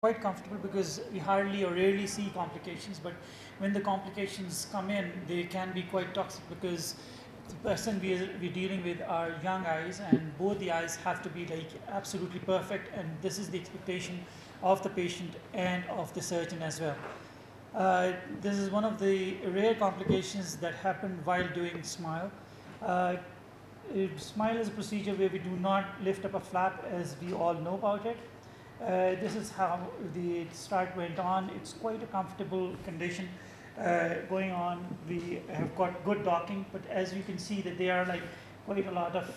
quite comfortable because we hardly or rarely see complications, but when the complications come in, they can be quite toxic because the person we're dealing with are young eyes, and both the eyes have to be like absolutely perfect, and this is the expectation of the patient and of the surgeon as well. This is one of the rare complications that happen while doing SMILE. Uh, SMILE is a procedure where we do not lift up a flap, as we all know about it. This is how the start went on. It's quite a comfortable condition going on. We have got good docking, but as you can see that there are like quite a lot of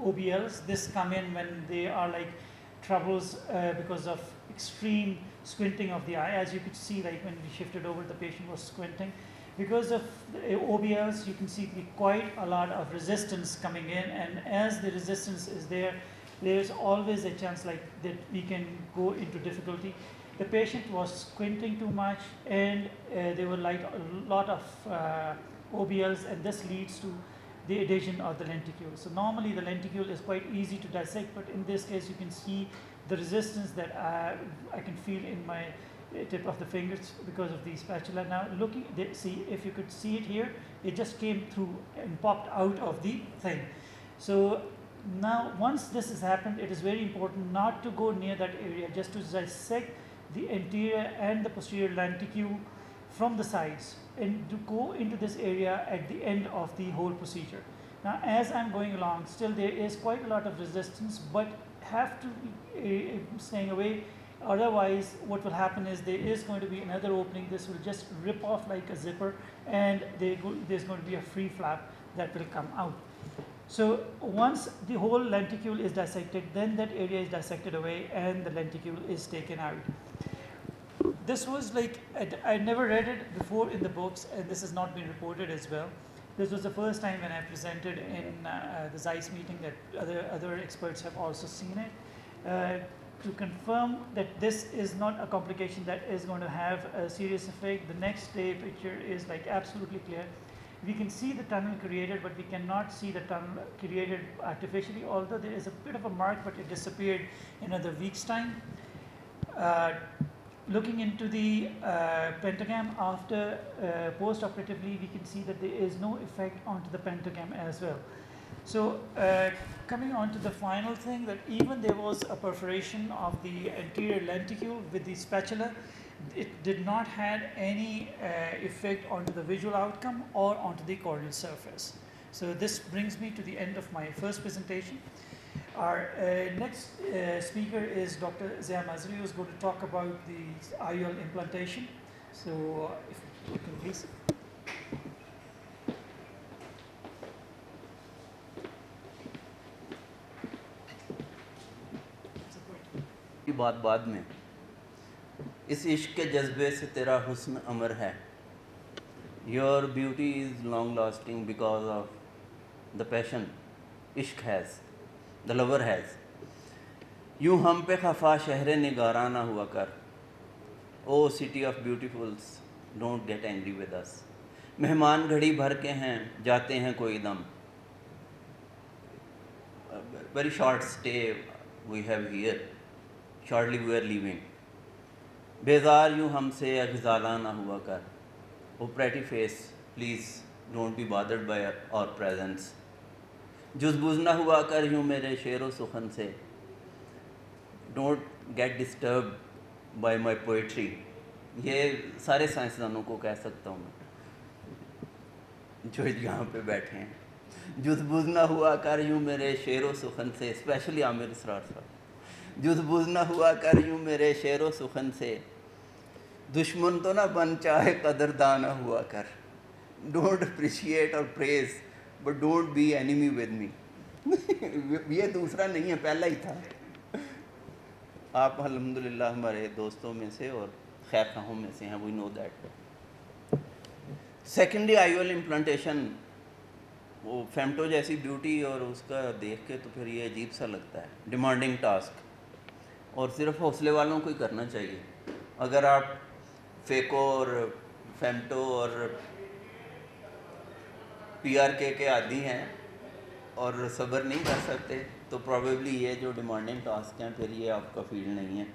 OBLs. This come in when they are like troubles because of extreme squinting of the eye. As you could see, like when we shifted over, the patient was squinting. Because of the OBLs, you can see quite a lot of resistance coming in, and as the resistance is there, there's always a chance like that we can go into difficulty. The patient was squinting too much, and there were like a lot of OBLs, and this leads to the adhesion of the lenticule. So normally the lenticule is quite easy to dissect, but in this case you can see the resistance that I can feel in my tip of the fingers because of the spatula. Now looking, see if you could see it here, it just came through and popped out of the thing. So now once this has happened, it is very important not to go near that area, just to dissect the anterior and the posterior lenticule from the sides, and to go into this area at the end of the whole procedure. Now as I'm going along, still there is quite a lot of resistance, but have to be staying away. Otherwise what will happen is there is going to be another opening. This will just rip off like a zipper, and there's going to be a free flap that will come out. So once the whole lenticule is dissected, then that area is dissected away and the lenticule is taken out. This was like, I never read it before in the books, and this has not been reported as well. This was the first time when I presented in the Zeiss meeting that other experts have also seen it. To confirm that this is not a complication that is going to have a serious effect, the next day picture is like absolutely clear. We can see the tunnel created, but we cannot see the tunnel created artificially, although there is a bit of a mark, but it disappeared in another week's time. Looking into the pentagram after post-operatively, we can see that there is no effect onto the pentagram as well. So coming on to the final thing, that even there was a perforation of the anterior lenticule with the spatula, it did not have any effect onto the visual outcome or onto the corneal surface. So this brings me to the end of my first presentation. Our next speaker is Dr. Zia Mazri, who is going to talk about the IOL implantation. So if you can please. बात बाद में, इस इश्क के जज्बे से तेरा हुस्न अमर है. Your beauty is long lasting because of the passion इश्क has, the lover has. यूँ हम पे खफा शहर निगारा ना हुआ कर. O city of beautifuls, don't get angry with us. मेहमान घड़ी भर के हैं, जाते हैं कोई दम. Very short stay we have here. Shortly we are leaving. बेजार यूँ हमसे अगजाला ना हुआ कर. ओ pretty face, please don't be bothered by our presence. जुज़बुज़ ना हुआ कर यूँ मेरे शेरो सुखन से. Don't get disturbed by my poetry. ये सारे साइंसदानों को कह सकता हूँ मैं जो यहाँ पे बैठे हैं. जुज़बुज़ ना हुआ कर यूँ मेरे शेरो सुखन से, स्पेशली आमिर इसरार साहब. जुज़बुज़ ना हुआ कर यूँ मेरे शेरो सुखन से. दुश्मन तो ना बन चाहे कदरदान ना हुआ कर. डोंट अप्रिशिएट और praise, but don't be enemy with me. ये दूसरा नहीं है, पहला ही था. आप अल्हम्दुलिल्लाह हमारे दोस्तों में से और खैर खाहों में से हैं, we know that. Secondary IOL implantation, वो फेमटो जैसी ब्यूटी और उसका देख के तो फिर ये अजीब सा लगता है. डिमांडिंग टास्क, और सिर्फ हौसले वालों को ही करना चाहिए. अगर आप फेको और फेमटो और पीआरके के आदी हैं और सब्र नहीं कर सकते, तो प्रॉबेबली ये जो डिमांडिंग टास्क हैं फिर ये आपका फील्ड नहीं है.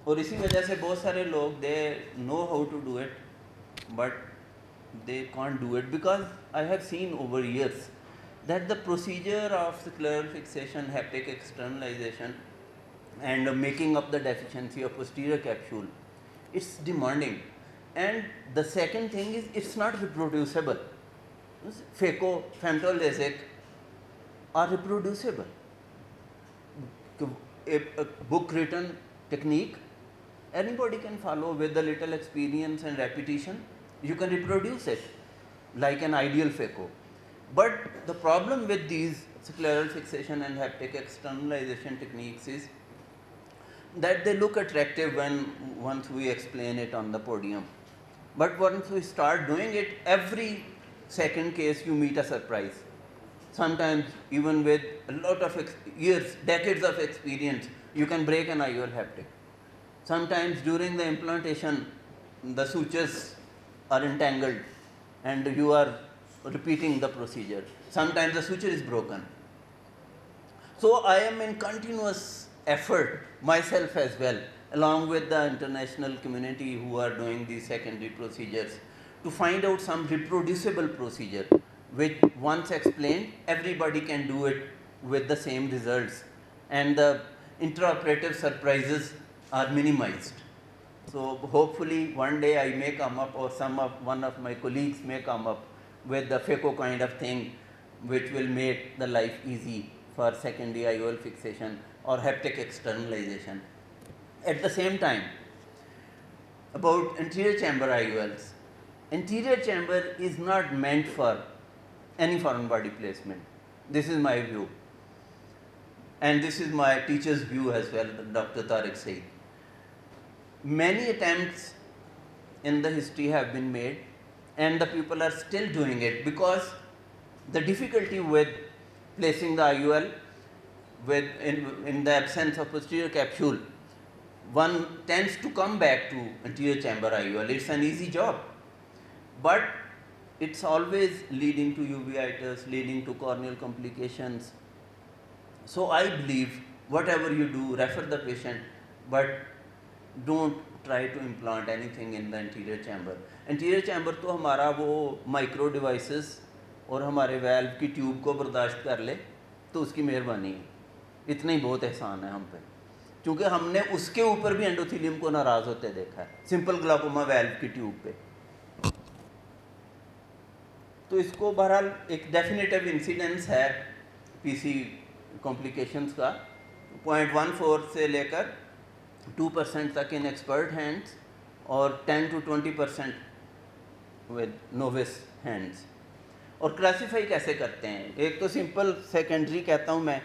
और इसी वजह से बहुत सारे लोग they know how to do it but they can't do it because I have seen over years that the procedure of scleral fixation, haptic externalization and making up the deficiency of posterior capsule, it's demanding. And the second thing is it's not reproducible. Phaco, femtolasic are reproducible. A book written technique anybody can follow with a little experience and repetition. You can reproduce it like an ideal phaco. But the problem with these scleral fixation and haptic externalization techniques is that they look attractive when once we explain it on the podium. But once we start doing it, every second case you meet a surprise. Sometimes even with a lot of years, decades of experience, you can break an IOL haptic. Sometimes during the implantation, the sutures are entangled and you are repeating the procedure. Sometimes the suture is broken. So I am in continuous effort myself as well, along with the international community who are doing these secondary procedures, to find out some reproducible procedure which once explained everybody can do it with the same results and the intraoperative surprises are minimized. So hopefully one day I may come up, or one of my colleagues may come up with the phaco kind of thing which will make the life easy for secondary IOL fixation or haptic externalization. At the same time, about anterior chamber IOLs. Anterior chamber is not meant for any foreign body placement. This is my view. And this is my teacher's view as well, Dr. Tariq Saeed. Many attempts in the history have been made and the people are still doing it because the difficulty with placing the IOL in the absence of posterior capsule, one tends to come back to anterior chamber IOL. It's an easy job, but it's always leading to uveitis, leading to corneal complications. So I believe whatever you do, refer the patient, but don't try to implant anything in the anterior chamber. Anterior chamber तो हमारा वो micro devices और हमारे valve की tube को बर्दाश्त कर ले तो उसकी मेहरबानी है, इतना ही बहुत एहसान है हम पे, क्योंकि हमने उसके ऊपर भी एंडोथेलियम को नाराज़ होते देखा है सिंपल ग्लाकोमा वेल्व की ट्यूब पे. तो इसको बहरहाल एक डेफिनेटिव इंसिडेंस है पीसी कॉम्प्लिकेशंस का 0.14 से लेकर 2% तक इन एक्सपर्ट हैंड्स और 10 to 20% विद नोविस हैंड्स. और क्लासीफाई कैसे करते हैं? एक तो सिंपल सेकेंडरी कहता हूँ मैं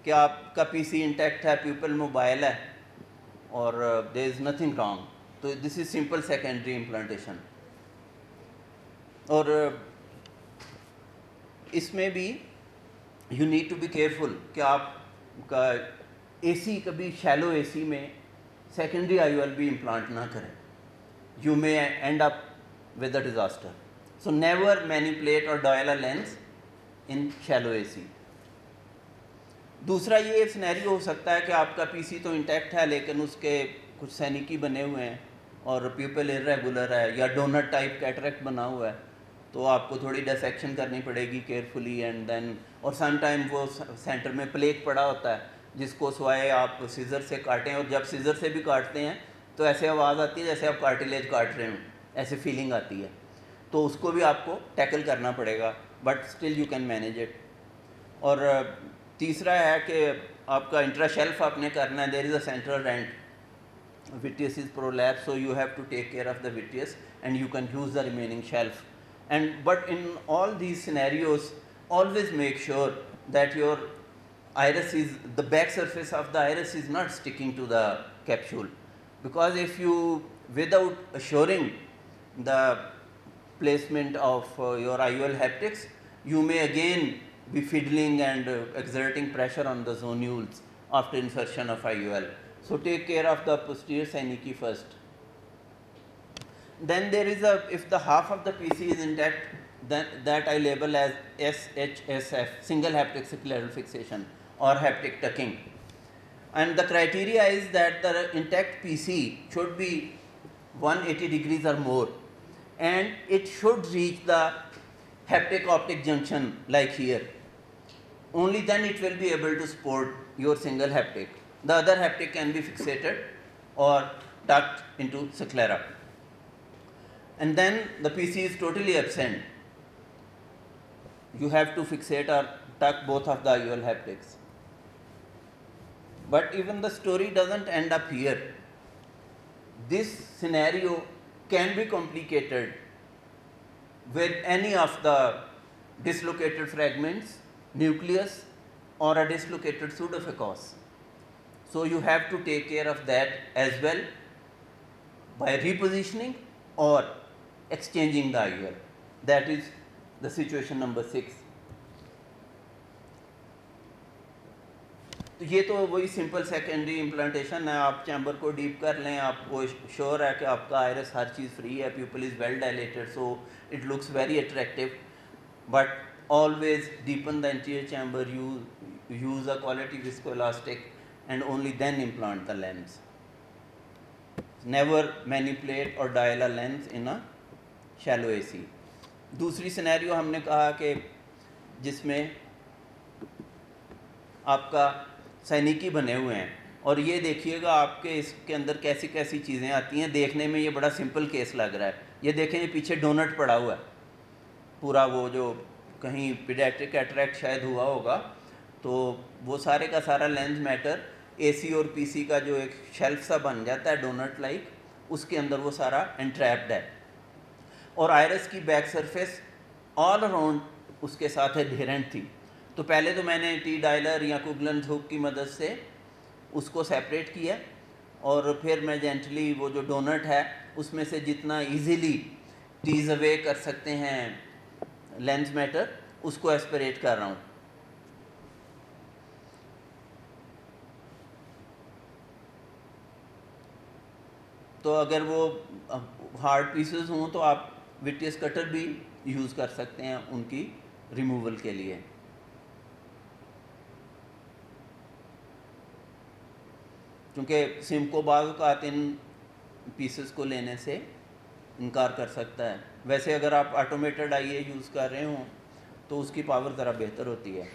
कि आपका पीसी इंटैक्ट है, प्यूपल मोबाइल है और देयर इज़ नथिंग रॉन्ग, तो this is simple secondary implantation. और इसमें भी you need to be careful कि आपका एसी कभी शैलो एसी में सेकेंडरी IOL भी इम्प्लांट ना करें. You may end up with a disaster. So never manipulate और dial a lens in shallow AC. दूसरा ये सिनेरियो हो सकता है कि आपका पीसी तो इंटैक्ट है लेकिन उसके कुछ सैनिकी बने हुए हैं और प्यूपल इरेगुलर है या डोनट टाइप कैटरेक्ट बना हुआ है, तो आपको थोड़ी डिसेक्शन करनी पड़ेगी केयरफुली. एंड देन और सम टाइम वो सेंटर में प्लेक पड़ा होता है जिसको स्वाए आप सीज़र से काटें, और जब सीज़र से भी काटते हैं तो ऐसे आवाज़ आती है जैसे आप कार्टिलेज काट रहे हो, ऐसे फीलिंग आती है, तो उसको भी आपको टैकल करना पड़ेगा, but still you can manage it. और तीसरा है कि आपका इंट्राशेल्फ आपने करना है. There is a central rent, vitreous is prolapsed, so you have to take care of the vitreous and you can use the remaining shelf. And but in all these scenarios, always make sure that your iris is, the back surface of the iris is not sticking to the capsule, because if you, without assuring the placement of your IOL haptics, you may again be fiddling and exerting pressure on the zonules after insertion of IOL. So take care of the posterior synecdoche first. Then there is a, if the half of the PC is intact, then that I label as SHSF, single haptic scleral fixation or haptic tucking. And the criteria is that the intact PC should be 180 degrees or more, and it should reach the haptic optic junction like here. Only then it will be able to support your single haptic. The other haptic can be fixated or tucked into sclera. And then the PC is totally absent. You have to fixate or tuck both of the IOL haptics. But even the story doesn't end up here. This scenario can be complicated with any of the dislocated fragments, nucleus, or a dislocated pseudophacos. So you have to take care of that as well by repositioning or exchanging the IOL. That is the situation number 6. तो ये तो वही simple secondary implantation है. आप chamber को deep कर लें, आपको श्योर है कि आपका आयरस हर चीज़ फ्री है, pupil is well dilated, so it looks very attractive. But always deepen the anterior chamber, use a quality viscoelastic, and only then implant the lens. Never manipulate or dial a lens in a shallow AC. दूसरी scenario हमने कहा कि जिसमें आपका सैनिकी बने हुए हैं, और ये देखिएगा आपके इसके अंदर कैसी कैसी चीज़ें आती हैं. देखने में ये बड़ा सिंपल केस लग रहा है. ये देखें, ये पीछे डोनट पड़ा हुआ है पूरा, वो जो कहीं पीडियाट्रिक कैटरैक्ट शायद हुआ होगा, तो वो सारे का सारा लेंस मैटर एसी और पीसी का जो एक शेल्फ सा बन जाता है डोनट लाइक, उसके अंदर वो सारा एंट्रैप्ड है. और आयरस की बैक सरफेस ऑल अराउंड उसके साथ एडहेरेंट थी. तो पहले तो मैंने टी डायलर या कुगलन हुक की मदद से उसको सेपरेट किया, और फिर मैं जेंटली वो जो डोनट है उसमें से जितना इजीली टीज अवे कर सकते हैं लेंस मैटर, उसको एस्पिरेट कर रहा हूँ. तो अगर वो हार्ड पीसेस हों तो आप विटियस कटर भी यूज़ कर सकते हैं उनकी रिमूवल के लिए. क्योंकि सिमको बाज़ औक़ात इन पीसेस को लेने से इनकार कर सकता है. वैसे अगर आप ऑटोमेटेड आईए यूज़ कर रहे हों तो उसकी पावर ज़रा बेहतर होती है.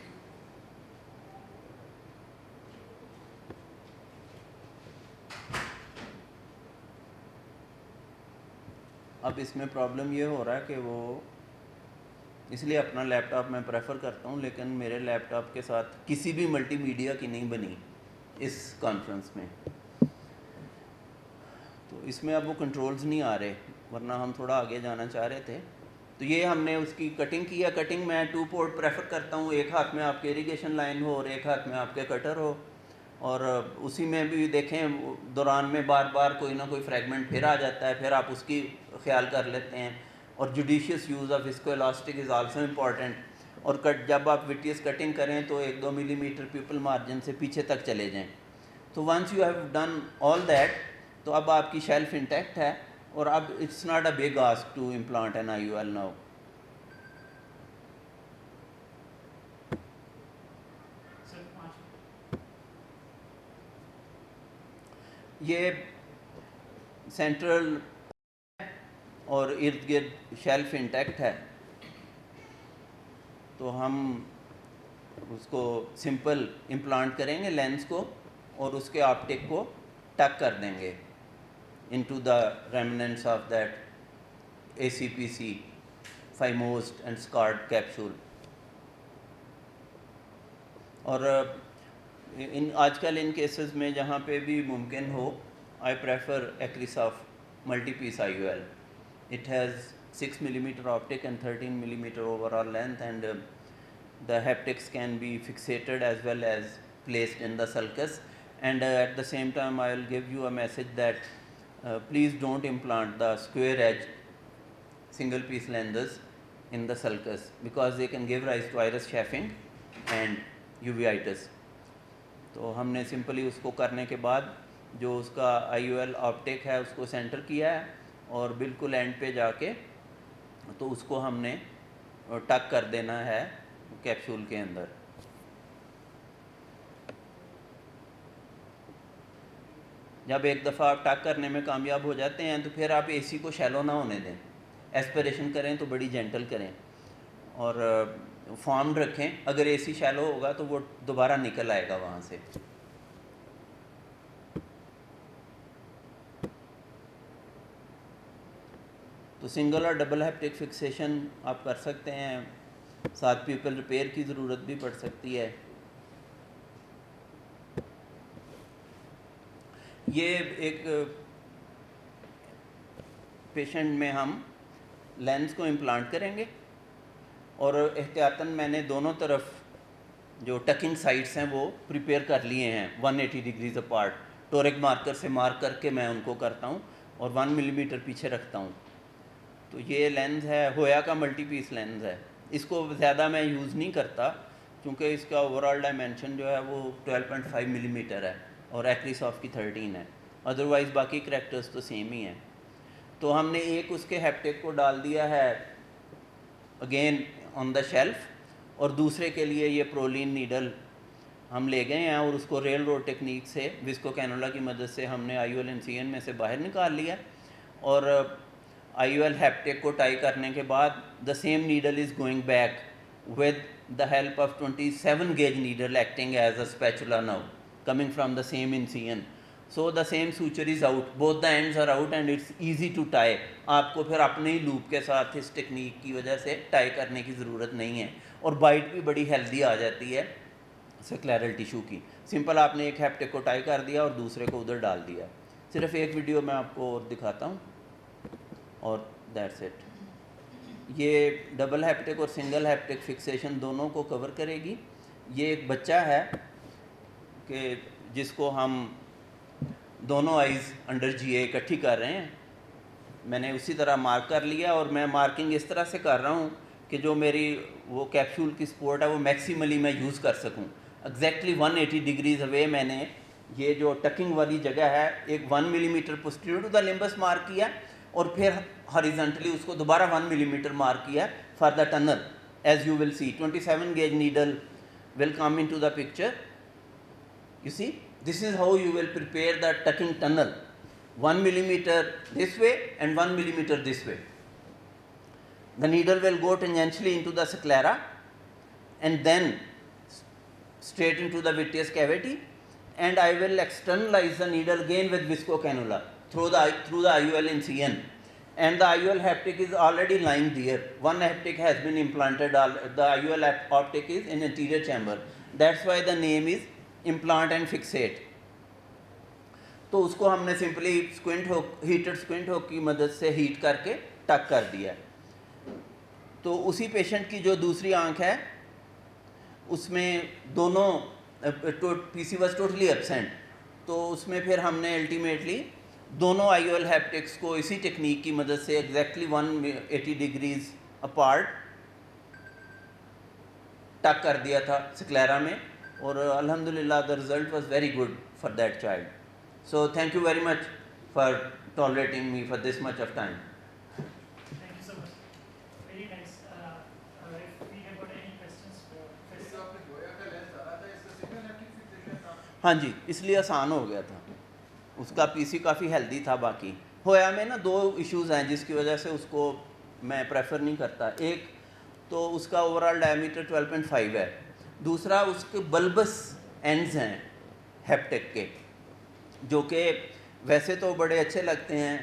अब इसमें प्रॉब्लम ये हो रहा है कि वो, इसलिए अपना लैपटॉप मैं प्रेफर करता हूँ, लेकिन मेरे लैपटॉप के साथ किसी भी मल्टीमीडिया की नहीं बनी इस कॉन्फ्रेंस में. तो इसमें अब वो कंट्रोल्स नहीं आ रहे, वरना हम थोड़ा आगे जाना चाह रहे थे. तो ये हमने उसकी कटिंग किया. कटिंग मैं 2 पोर्ट प्रेफर करता हूँ. एक हाथ में आपके इरिगेशन लाइन हो और एक हाथ में आपके कटर हो, और उसी में भी देखें दौरान में बार बार कोई ना कोई फ्रैगमेंट फिर आ जाता है, फिर आप उसकी ख्याल कर लेते हैं. और judicious use of viscoelastic is also important. और जब आप विटियस कटिंग करें तो 1-2 मिलीमीटर प्यूपल मार्जिन से पीछे तक चले जाएं. तो once you have done all that, तो अब आपकी शेल्फ इंटैक्ट है, और अब it's not a big ask to implant an IOL now. ये सेंट्रल और इर्द गिर्द शेल्फ इंटैक्ट है, तो हम उसको सिंपल इम्प्लांट करेंगे लेंस को, और उसके ऑप्टिक को टक कर देंगे into the remnants of that ACPC phymosed and scarred capsule. और इन आजकल इन केसेस में जहाँ पे भी मुमकिन हो, I prefer ACRS multi-piece IOL. It has 6 millimeter optic and 13 millimeter overall length, and the haptics can be fixated as well as placed in the sulcus. And at the same time, I will give you a message that please don't implant the square edge single piece lenses in the sulcus, because they can give rise to iris chafing and uveitis. तो हमने simply उसको करने के बाद जो उसका IOL optic है उसको सेंटर किया है, और बिल्कुल एंड पे जाके तो उसको हमने टक कर देना है कैप्सूल के अंदर. जब एक दफ़ा आप टक करने में कामयाब हो जाते हैं तो फिर आप एसी को शैलो ना होने दें, एस्पिरेशन करें तो बड़ी जेंटल करें और फॉर्म रखें। अगर एसी शैलो होगा तो वो दोबारा निकल आएगा वहाँ से। तो सिंगल और डबल हैप्टिक फिक्सेशन आप कर सकते हैं, साथ पीपल रिपेयर की ज़रूरत भी पड़ सकती है। ये एक पेशेंट में हम लेंस को इम्प्लांट करेंगे और एहतियातन मैंने दोनों तरफ जो टकिंग साइड्स हैं वो प्रिपेयर कर लिए हैं 180 डिग्रीज अपार्ट। टोरिक मार्कर से मार्क करके मैं उनको करता हूँ और 1 मिलीमीटर पीछे रखता हूँ। तो ये लेंस है, होया का मल्टी पीस लेंस है। इसको ज़्यादा मैं यूज़ नहीं करता क्योंकि इसका ओवरऑल डायमेंशन जो है वो 12.5 मिलीमीटर है और एक्रिस ऑफ की 13 है। अदरवाइज़ बाकी करैक्टर्स तो सेम ही हैं। तो हमने एक उसके हैप्टिक को डाल दिया है अगेन ऑन द शेल्फ और दूसरे के लिए ये प्रोलीन नीडल हम ले गए हैं और उसको रेल रोड टेक्निक से विस्को कैनोला की मदद से हमने IOL इनसिजन में से बाहर निकाल लिया और IOL हैप्टिक को टाई करने के बाद the same needle is going back with the help of 27 gauge needle acting as a spatula now coming from the same incision. So the same suture is out, both the ends are out and it's easy to tie. आपको फिर अपने ही loop के साथ इस technique की वजह से tie करने की ज़रूरत नहीं है और बाइट भी बड़ी हेल्दी आ जाती है स्क्लेरल टिश्यू की। सिंपल आपने एक हैप्टिक को टाई कर दिया और दूसरे को उधर डाल दिया। सिर्फ एक वीडियो मैं आपको और दिखाता हूँ और दैट्स इट। ये डबल हैप्टिक और सिंगल हैप्टिक फिक्सेशन दोनों को कवर करेगी। ये एक बच्चा है कि जिसको हम दोनों आइज़ अंडर GA इकट्ठी कर रहे हैं। मैंने उसी तरह मार्क कर लिया और मैं मार्किंग इस तरह से कर रहा हूँ कि जो मेरी वो कैप्सूल की सपोर्ट है वो मैक्सिमली मैं यूज़ कर सकूँ। एग्जैक्टली 180 डिग्रीज अवे मैंने ये जो टकिंग वाली जगह है एक 1 millimetre posterior to the limbus mark किया और फिर हॉरिजॉन्टली उसको दोबारा 1 मिलीमीटर मार्क किया for the tunnel. As you will see 27 gauge needle will come into the picture. You see, this is how you will prepare the tucking tunnel, 1 millimeter this way and 1 millimeter this way. The needle will go tangentially into the sclera and then straight into the vitreous cavity, and I will externalize the needle again with viscocannula through the IOL incision, and the IOL haptic is already lying there. One haptic has been implanted. The IOL optic is in anterior chamber. That's why the name is implant and fixate. तो उसको हमने simply squint hook, heated squint hook की मदद से heat करके टक कर दिया। तो उसी पेशेंट की जो दूसरी आंख है उसमें दोनों PC was totally absent। तो उसमें फिर हमने अल्टीमेटली दोनों IOL हैप्टिक्स को इसी टेक्निक की मदद से एग्जैक्टली 180 डिग्रीज अपार्ट टक कर दिया था स्क्लेरा में और अल्हम्दुलिल्लाह the result was very good for that child. So thank you very much for tolerating me for this much of time. Thank you so much. Very nice. If we have got any questions for हाँ जी, इसलिए आसान हो गया था। उसका PC काफ़ी healthy था। बाकी होया में ना 2 इश्यूज़ हैं जिसकी वजह से उसको मैं प्रेफर नहीं करता। एक तो उसका ओवरऑल डायमीटर 12.5 है, दूसरा उसके बल्बस एंड्स हैं हैप्टिक के जो कि वैसे तो बड़े अच्छे लगते हैं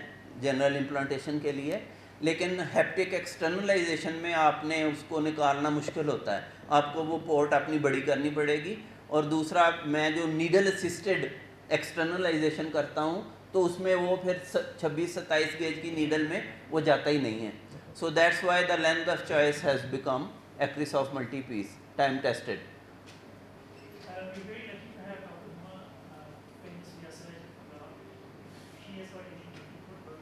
जनरल इम्प्लांटेशन के लिए, लेकिन हैप्टिक एक्सटर्नलाइजेशन में आपने उसको निकालना मुश्किल होता है। आपको वो पोर्ट अपनी बड़ी करनी पड़ेगी और दूसरा मैं जो नीडल असिस्टेड एक्सटर्नलाइजेशन करता हूँ तो उसमें वो फिर 26-27 गेज की नीडल में वो जाता ही नहीं है। So that's why the lens of choice has become Acrysof multi piece time tested. we're very lucky to have Dr. Uma famous yesterday. She has got any input.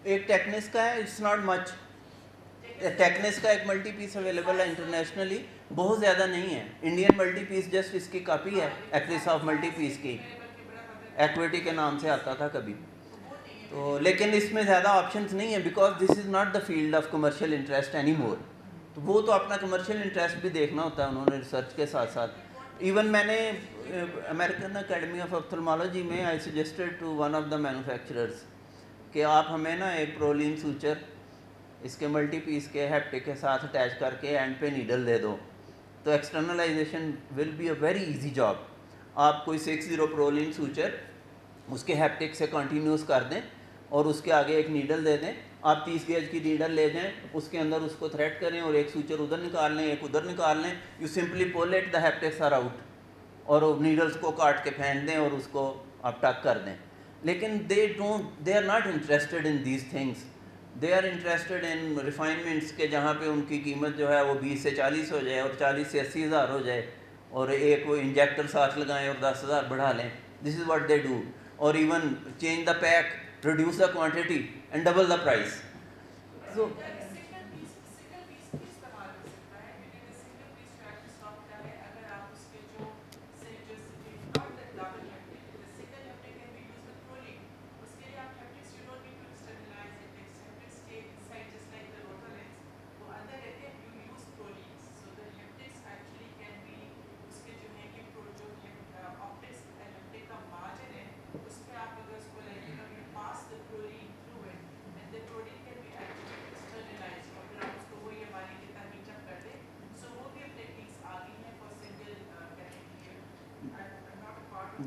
एक टेक्निस का है, इट्स नॉट मच। टेक्निस का एक multi piece available है internationally, बहुत ज़्यादा नहीं है। इंडियन मल्टी पीस जस्ट इसकी कॉपी है, एक्ट्रेस ऑफ मल्टी पीस की, एक्विटी के नाम से आता था कभी। तो लेकिन इसमें ज़्यादा ऑप्शंस नहीं है, because this is not the field of commercial interest any more. तो वो तो अपना कमर्शियल इंटरेस्ट भी देखना होता है उन्होंने रिसर्च के साथ साथ। इवन मैंने अमेरिकन अकेडमी ऑफ ऑप्थेल्मोलॉजी में I suggested to one of the manufacturers कि आप हमें ना एक प्रोलीन सूचर इसके मल्टी पीस के हैप्टिक के साथ अटैच करके एंड पे नीडल दे दो, तो externalization will be a very easy job. आप कोई 60 प्रोलीन सूचर उसके हैप्टिक से कंटिन्यूस कर दें और उसके आगे एक नीडल दे दें। आप 30 गेज की नीडल ले जाएं, उसके अंदर उसको थ्रेड करें और एक सूचर उधर निकाल लें, एक उधर निकाल लें। You simply pull it, the haptics are out, और नीडल्स को काट के फेंक दें और उसको आप टक कर दें। लेकिन they are not interested in these things, they are interested in refinements के जहाँ पे उनकी कीमत जो है वो 20 से 40 हो जाए और 40 से 80 हज़ार हो जाए, और एक वो इंजेक्टर साथ लगाएं और 10,000 बढ़ा लें। This is what they do. और even change the pack, reduce the quantity and double the price. So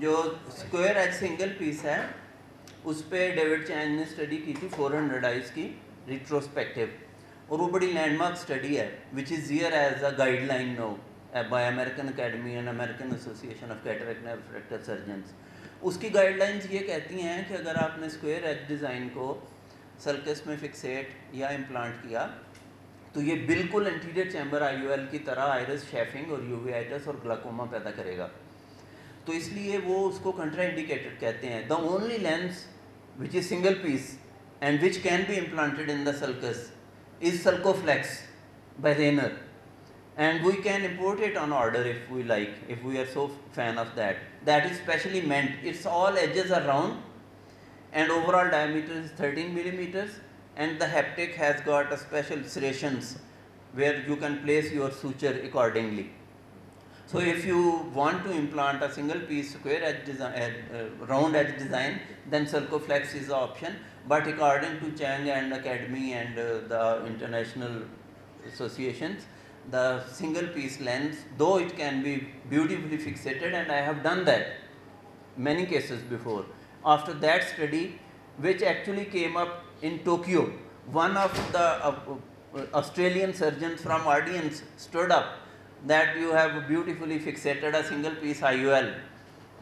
जो स्क्वायर एज सिंगल पीस है उस पर डेविड चैन ने स्टडी की थी 400 आइज की रिट्रोस्पेक्टिव, और वो बड़ी लैंडमार्क स्टडी है which is here as a guideline no by American Academy and American Association of cataract and refractive surgeons. उसकी गाइडलाइंस ये कहती हैं कि अगर आपने स्क्वायर एज डिज़ाइन को सल्कस में फिक्सेट या इम्प्लांट किया तो ये बिल्कुल एंटीरियर चैम्बर IOL की तरह आइरिस शेफिंग और यूवेआइटिस और ग्लाकोमा पैदा करेगा। तो इसलिए वो उसको कंट्राइंडिकेटेड कहते हैं। The only lens which is single piece and which can be implanted in the sulcus is sulcoflex by Rayner, and we can import it on order if we like, if we are so fan of that. That is specially meant, its all edges are round and overall diameter is 13 millimeters, and the haptic has got a special serrations where you can place your suture accordingly. So if you want to implant a single piece square edge design, round edge design, then Circoflex is the option. But according to Chang and Academy and the international associations, the single piece lens, though it can be beautifully fixated, and I have done that many cases before. After that study, which actually came up in Tokyo, one of the Australian surgeons from audience stood up that you have beautifully fixated a single piece IOL,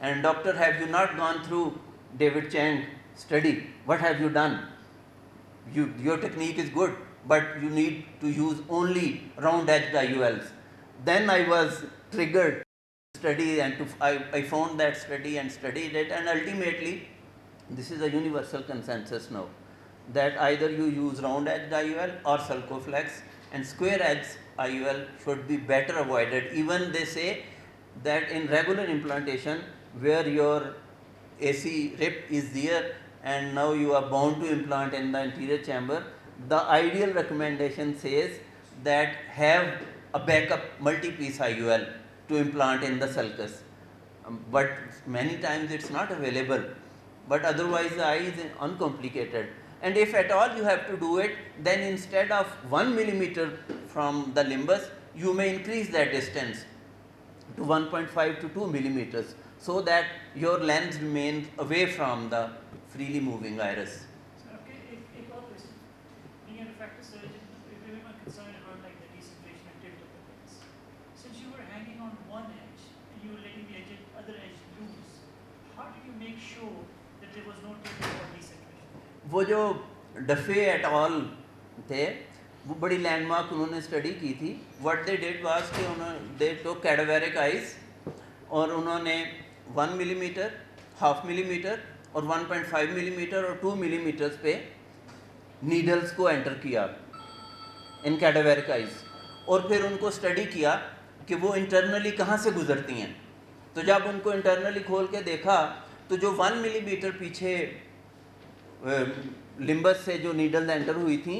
and doctor, have you not gone through David Chang study? What have you done? Your technique is good, but you need to use only round edged IOLs. Then I was triggered to study, and I found that study and studied it, and ultimately this is a universal consensus now that either you use round edged IOL or Sulcoflex, and square edged IOL should be better avoided. Even they say that in regular implantation where your AC rip is there and now you are bound to implant in the anterior chamber, the ideal recommendation says that have a backup multi-piece IOL to implant in the sulcus. But many times it's not available, but otherwise the eye is uncomplicated. And if at all you have to do it, then instead of 1 millimeter from the limbus, you may increase that distance to 1.5 to 2 millimeters, so that your lens remains away from the freely moving iris. एक और question, being a refractive surgeon, we were concerned about like the decentration and tilt of the lens. Since you were hanging on one edge and you were letting the other edge loose, how did you make sure that there was no tilt or decentration? वो जो डफे at all थे, वो बड़ी landmark उन्होंने study की थी. What they did was कि उन्होंने दे टुक कैडावेरिक आइज और उन्होंने 1 मिलीमीटर, हाफ मिलीमीटर और 1.5 मिलीमीटर और 2 मिलीमीटर्स पे नीडल्स को एंटर किया इन कैडावेरिक आइज, और फिर उनको स्टडी किया कि वो इंटरनली कहाँ से गुजरती हैं। तो जब उनको इंटरनली खोल के देखा तो जो 1 मिलीमीटर पीछे लिम्बस से जो नीडल्स एंटर हुई थी,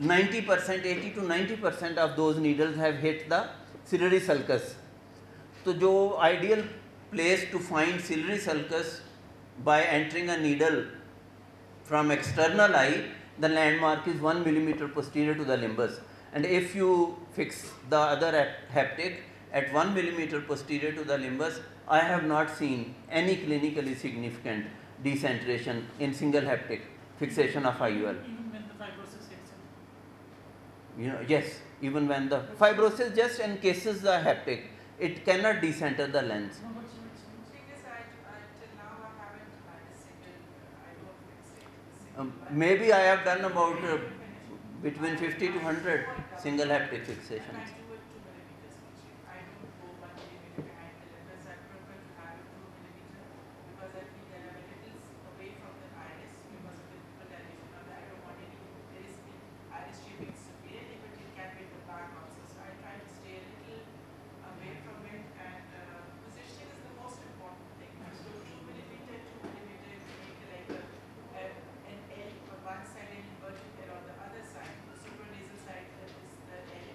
90%, 80 to 90% of those needles have hit the ciliary sulcus. तो जो ideal place to find ciliary sulcus by entering a needle from external eye, the landmark is 1 millimeter posterior to the limbus, and if you fix the other haptic at 1 millimeter posterior to the limbus, I have not seen any clinically significant decentration in single haptic fixation of IUL. Even when the fibrosis hits him. You know, yes, even when the fibrosis just encases the haptic, it cannot decenter the lens. No, but Till now I haven't had a single, I don't fixate a single Maybe I have done about between 50 to 100 single haptic fixations. I do it 2 millimeters each. I don't go 1 millimeter behind the limbus. I prefer to have it 2 millimeter because I feel that I'm a little away from the iris because of the polarization of the, I don't want any, there is the iris shaping severely, but it can be at the back also. So I try to stay a little away from it, and positioning is the most important thing. So 2 millimeter, 2 millimeter, if you make like an L on one side and inverted L on the other side. The supranasal side is the L,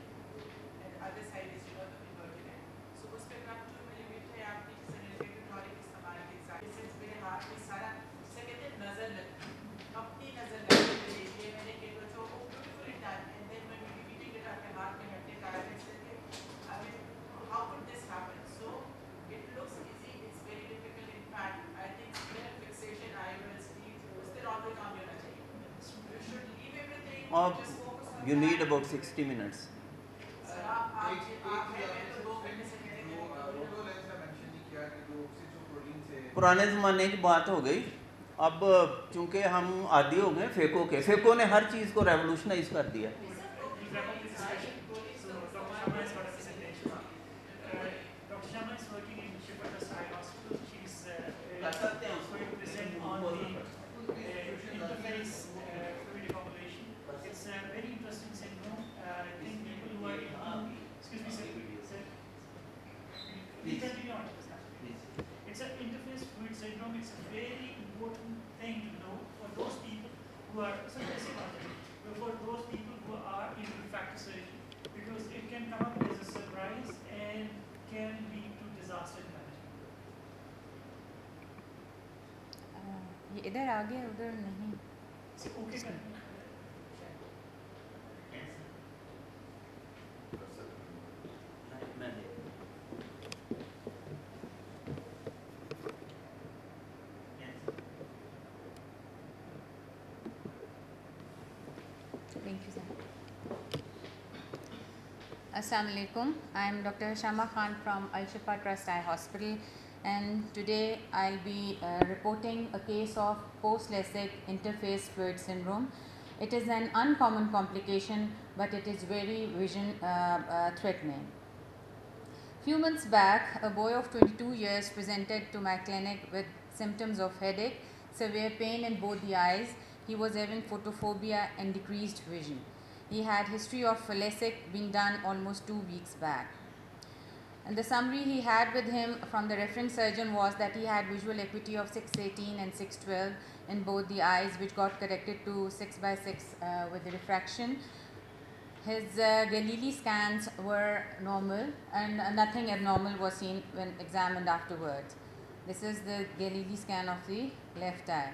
and the other side is the inverted L. So उस पे कब 2 millimeter या आपकी selected knowledge इस्तेमाल की जाती है। मेरे हाथ में सारा जिसे कहते हैं नजर लगती है, अपनी नजर लगती है। ये मैंने के तो beautifully done, and then when we beating it आपके हाथ में हटने का है, I mean, how could this happen? So it looks easy, it's very difficult. In fact, I think real fixation IULs need उससे और कोई काम नहीं होना चाहिए. You should leave everything, just focus on You that. need about 60 minutes. Sir आप मैं तो 2 घंटे से कहने के रोटो लेंस का मेंशन नहीं किया कि जो ऑक्सीजन प्रोटीन से पुराने ज़माने की बात हो गई। अब चूंकि हम आदी हो गए फेको के, फेको ने हर चीज़ को रेवोल्यूशनाइज कर दिया। Dr. Sharma is working in Quetta Hospital. She's कर सकते हैं going to present on the interface fluid accumulation. It's a very interesting syndrome. I think people who are excuse me, sir. We continue on to this. It's an interface fluid syndrome. It's a very important thing to know for those people who are for those people who are in refractive surgery, because it can come up as a surprise and can lead to disaster in management. ये इधर आगे उधर नहीं। So, okay, sir. Thank you, sir. Assalamu alaikum. I am Dr. Shama Khan from Al Shifa Trust Eye Hospital, and today I'll be reporting a case of post-LASIK interface fluid syndrome. It is an uncommon complication, but it is very vision threatening. Few months back, a boy of 22 years presented to my clinic with symptoms of headache, severe pain in both the eyes. He was having photophobia and decreased vision. He had history of LASIK being done almost 2 weeks back. And the summary he had with him from the referring surgeon was that he had visual acuity of 618 and 612 in both the eyes, which got corrected to 6/6 with the refraction. His Galili scans were normal, and nothing abnormal was seen when examined afterwards. This is the Galili scan of the left eye.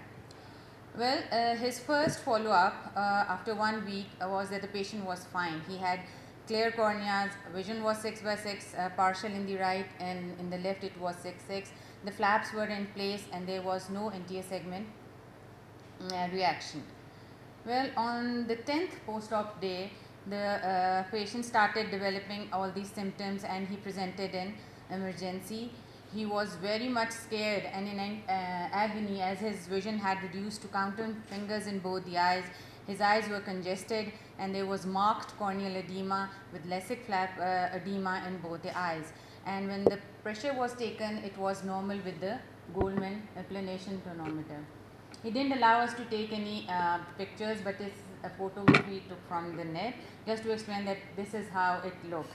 Well, his first follow-up after 1 week was that the patient was fine. He had clear corneas, vision was 6/6, partial in the right, and in the left it was 6/6. The flaps were in place and there was no anterior segment reaction. Well, on the 10th post-op day, the patient started developing all these symptoms and he presented in emergency. He was very much scared and in agony as his vision had reduced to counting fingers in both the eyes. His eyes were congested and there was marked corneal edema with LASIK flap edema in both the eyes. And when the pressure was taken, it was normal with the Goldman applanation tonometer. He didn't allow us to take any pictures, but a photo which we took from the net, just to explain that this is how it looked.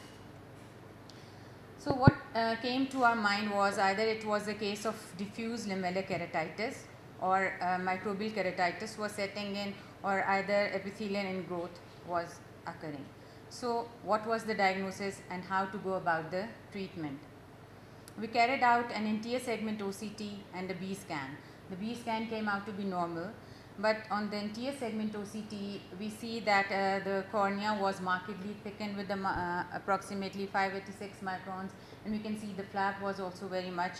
So what came to our mind was either it was a case of diffuse lamellar keratitis or microbial keratitis was setting in, or either epithelial ingrowth was occurring. So what was the diagnosis and how to go about the treatment? We carried out an anterior segment OCT and a B scan. The B scan came out to be normal, but on the anterior segment OCT, we see that the cornea was markedly thickened with approximately 586 microns, and we can see the flap was also very much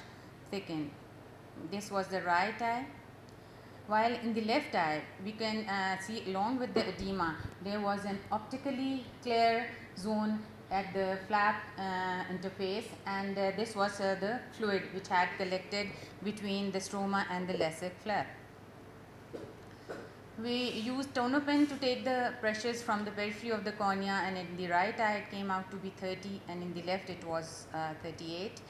thickened. This was the right eye. While in the left eye, we can see along with the edema, there was an optically clear zone at the flap interface, and this was the fluid which had collected between the stroma and the LASIK flap. We used tonopen to take the pressures from the periphery of the cornea, and in the right eye it came out to be 30 and in the left it was 38.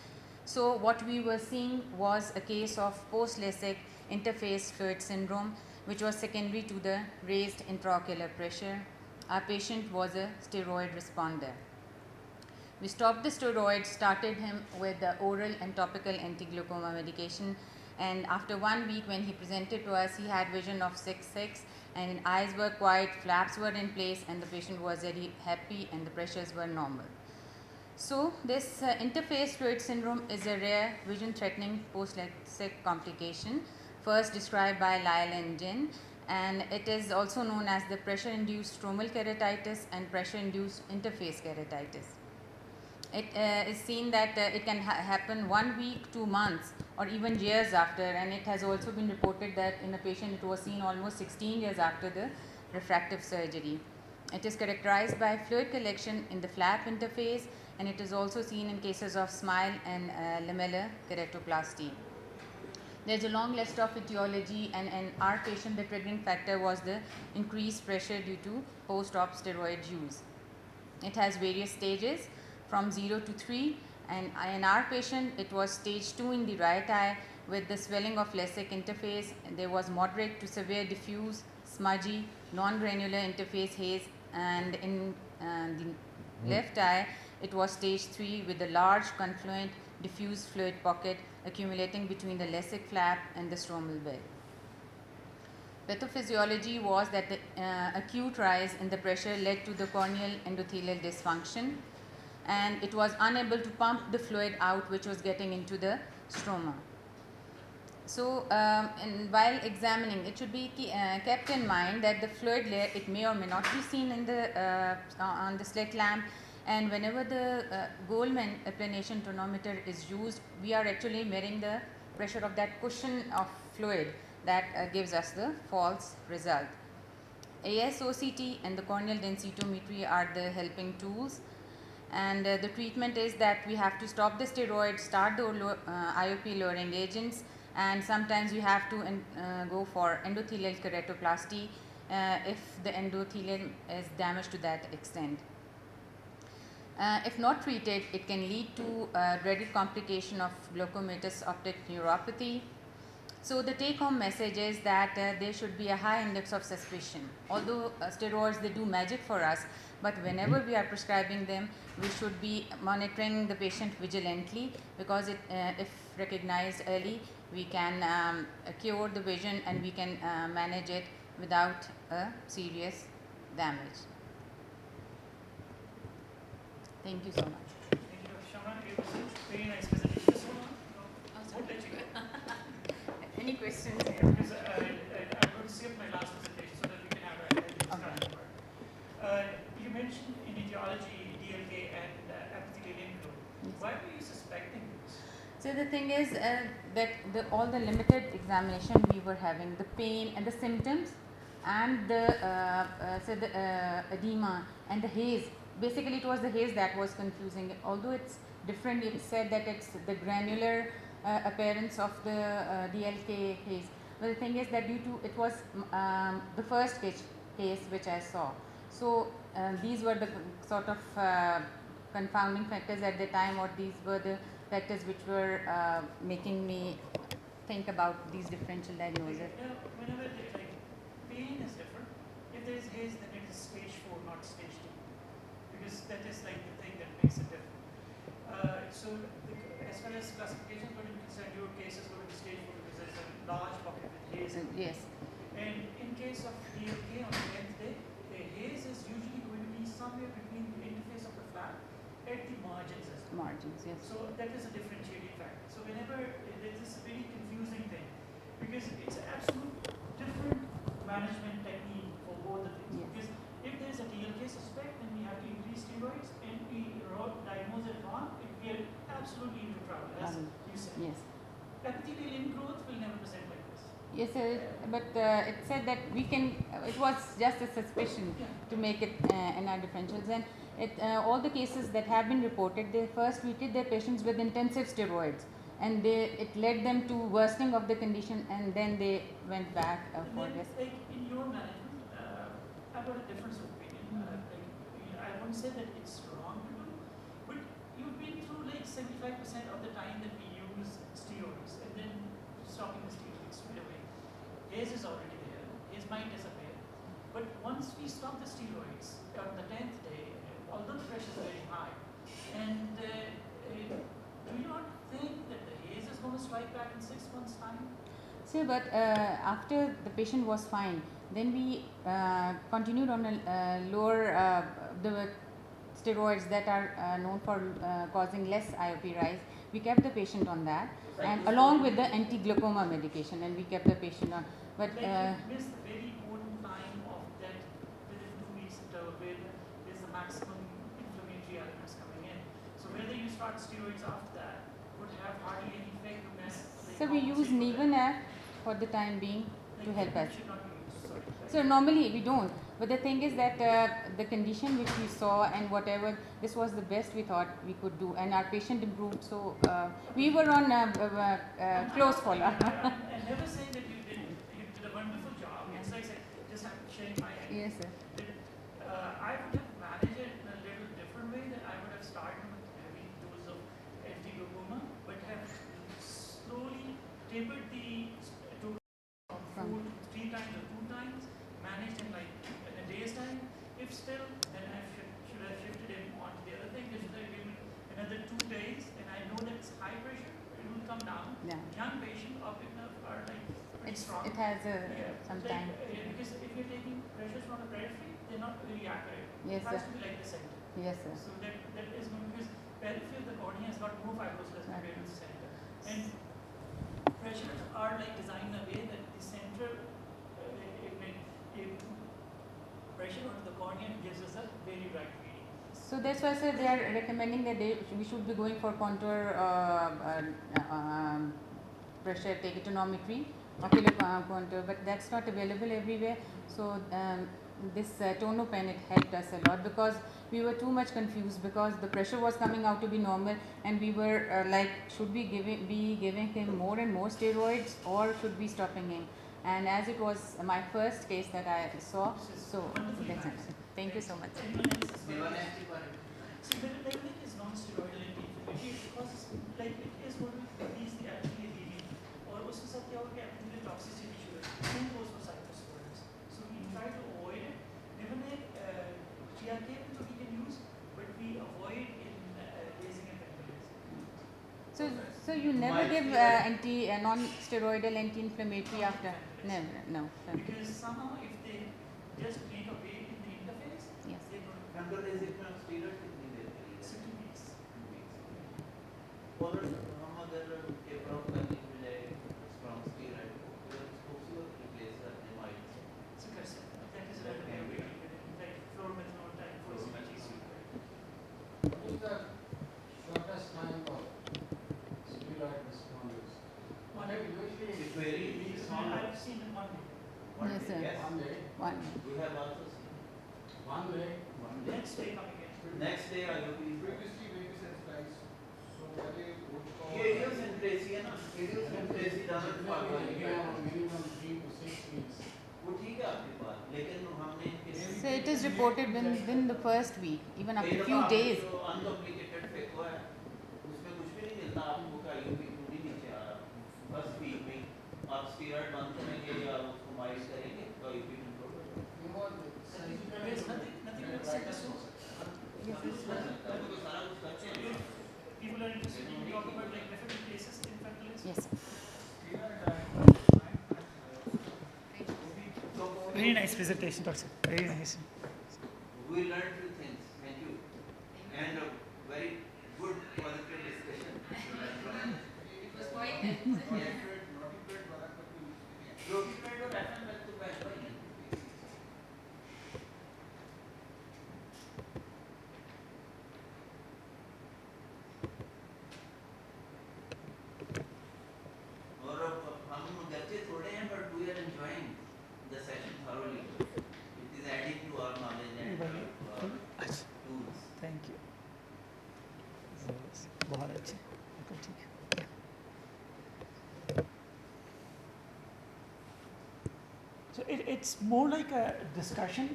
So what we were seeing was a case of post-LASIK interface fluid syndrome, which was secondary to the raised intraocular pressure. Our patient was a steroid responder. We stopped the steroids, started him with the oral and topical anti-glaucoma medication, and after 1 week when he presented to us, he had vision of 6/6 and eyes were quiet, flaps were in place, and the patient was very happy and the pressures were normal. So this interface fluid syndrome is a rare vision threatening post-LASIK complication, first described by Lyle and Jin, and it is also known as the pressure induced stromal keratitis and pressure induced interface keratitis. It is seen that it can happen 1 week, 2 months, or even years after, and it has also been reported that in a patient it was seen almost 16 years after the refractive surgery. It is characterized by fluid collection in the flap interface, and it is also seen in cases of smile and lamellar keratoplasty. There is a long list of etiology, and in our patient the triggering factor was the increased pressure due to post-op steroid use. It has various stages from 0 to 3, and in our patient it was stage 2 in the right eye with the swelling of LASIK interface. There was moderate to severe diffuse, smudgy, non-granular interface haze, and in the left eye it was stage 3 with a large confluent diffuse fluid pocket accumulating between the LASIK flap and the stromal bed. Pathophysiology was that the acute rise in the pressure led to the corneal endothelial dysfunction, and it was unable to pump the fluid out which was getting into the stroma. So and while examining, it should be kept in mind that the fluid layer, it may or may not be seen in the on the slit lamp, and whenever the Goldman applanation tonometer is used, we are actually measuring the pressure of that cushion of fluid that gives us the false result. ASOCT and the corneal densitometry are the helping tools, and the treatment is that we have to stop the steroids, start the IOP lowering agents, and sometimes we have to go for endothelial keratoplasty if the endothelium is damaged to that extent. If not treated, it can lead to dreaded complication of glaucomatous optic neuropathy. So the take-home message is that there should be a high index of suspicion. Although steroids, they do magic for us, but whenever we are prescribing them, we should be monitoring the patient vigilantly, because if recognized early, we can cure the vision and we can manage it without a serious damage. Thank you so much. Thank you, Shama. It was a very nice presentation. So, what did you get? Any questions? Because I'm going to skip my last presentation so that we can have a discussion part. You mentioned in etiology, DLK and epithelial ingrowth. Why were you suspecting this? So the thing is that all the limited examination we were having, the pain and the symptoms, and the edema and the haze. Basically, it was the haze that was confusing. Although it's different, it said that it's the granular appearance of the DLK haze. But the thing is that due to it was the first case which I saw. So these were the sort of confounding factors at the time, or these were the factors which were making me think about these differential diagnoses. Whenever pain is different, if there is haze, then it is stage 4, not stage 2, because that is like the thing that makes it different. As far as classification is going to be concerned, your case is going to be stage 4 because there's a large pocket with haze. Yes. And in case of DLK on the 10th day, the haze is usually going to be somewhere between the interface of the flap at the margins as well. Margins, yes. So that is a differentiating factor. So whenever there is a very confusing thing, because it's an absolute different management technique for both the things. Yes. Because if there is a DLK suspect, then we have to increase steroids, and we diagnose it wrong, we are absolutely into trouble, as you said. Yes. Epithelial ingrowth will never present like this. Yes, sir, but it said that we can, it was just a suspicion to make it NR differentials, and all the cases that have been reported, they first treated their patients with intensive steroids, and it led them to worsening of the condition, and then they went back for this. Like in your management, I've got a difference of opinion. I won't say that it's wrong to do, but you've been through like 75% of the time that we use steroids, and then stopping the steroids straight away. Haze is already there. Haze might disappear. But once we stop the steroids on the 10th day, although the pressure is very high, and do you not think that the haze is going to strike back in 6 months' time? Sir, but after the patient was fine, then we continued on a lower the steroids that are known for causing less IOP rise. We kept the patient on that, and along with the anti-glaucoma medication, and we kept the patient on. But like you missed the very important time of that within 2 weeks interval where there's the maximum inflammatory elements coming in. So whether you start steroids after that would have hardly any effect to mess. so we use Nivonac for the time being to help us. Should not be used. Sorry. So normally we don't, but the thing is that the condition which we saw and whatever, this was the best we thought we could do, and our patient improved. So we were on close follow-up. I'm never saying that you did a wonderful job. It's like just I'm sharing my idea. Yes, sir. I would have managed it in a little different way. That I would have started with heavy dose of anti-glaucoma, but have slowly tapered the dose of food 3 times or 2 times, managed in like in a day's time. If still, then I should have shifted him on to the other thing. Just give him another 2 days, and I know that it's high pressure. It will come down. Yeah. Young patient of enough are like pretty strong. It has some Like, time. because if you're taking pressures from the periphery, they're not really accurate. Yes, it has sir. to be like the center. Yes, sir. So that is going, because periphery of the cornea has got more fibrous compared to the center. And pressures are like designed in a way that the center, pressure onto the cornea gives us a very right reading. So that's why, sir, they are recommending that we should be going for contour pressure tachotonometry, ocular contour, but that's not available everywhere. So this tono pen, it helped us a lot, because we were too much confused, because the pressure was coming out to be normal, and we were like, should we be giving him more and more steroids, or should we stopping him? And as it was my first case that I saw, so that's it. Thank you so much. Anyone else as well? See, the thing is non-steroidal anti-inflammatory because like it is going to release the epithelial healing, और उसके साथ क्या होगा कि epithelial toxicity शुरू है. Same goes for cyclosporins. So we try to avoid it. Even TRK we can use, but we avoid in lasing and ventilating. So you never give non-steroidal anti-inflammatory after? Never, no. Okay. Because somehow if they just make a way in the interface, Yes. they're going to controlization of steroid कितनी देर के लिए 2 weeks. और हम अगर taper of करने के बजाय स्ट्रॉन्ग स्टीरॉइड को अगर इसको उसी वक्त रिप्लेस करते हैं माइल्ड से So that is a better way to do it. Like fluoromethanol type for CBG. What is the shortest time of steroid responders? One day. Usually It varies. weeks So on I've seen in 1 day. Yes, sir. one day, One. We have also seen one day. one day. Next day coming in. Next day IOP. Previously, baby said slides. So what is what call? ये idiosyncrasy है ना, idiosyncrasy doesn't follow any pattern. Minimum 3 to 6 weeks. वो ठीक है आपकी बात, लेकिन हमने इनके So it is reported within the first week, even after a few days. जो अनकॉम्प्लिकेटेड फेको है, उसमें कुछ भी नहीं मिलता आपको का IOP खुद ही नीचे आ रहा. फर्स्ट वीक में आप स्टीरॉइड बंद करेंगे या उसको माइल्ड करेंगे तो IOP कंट्रोल हो जाएगा. about the There's nothing to say this one. People are interested in talking about like different places in Fentanyl. Yes, sir. Very nice presentation, Doctor. Very nice. We learned few things. Thank you. And a very good positive discussion. It was quite और हम बच्चे थोड़े हैं but we are enjoying the session thoroughly. It is adding to our knowledge and tools. Thank you. बहुत अच्छे. Okay, ठीक है. So it's more like a discussion.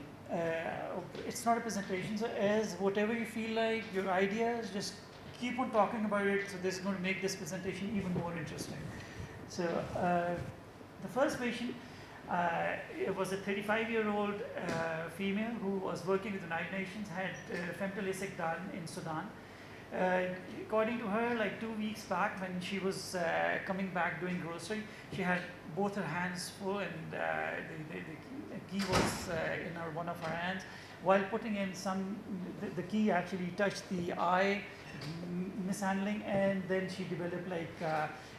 It's not a presentation. So as whatever you feel like, your ideas, just keep on talking about it. So this is going to make this presentation even more interesting. So the first patient, it was a 35-year-old female who was working with the United Nations, had femtolastic done in Sudan. According to her, like 2 weeks back when she was coming back doing grocery, she had both her hands full and the key was in one of her hands. While putting in the key actually touched the eye, mishandling, and then she developed like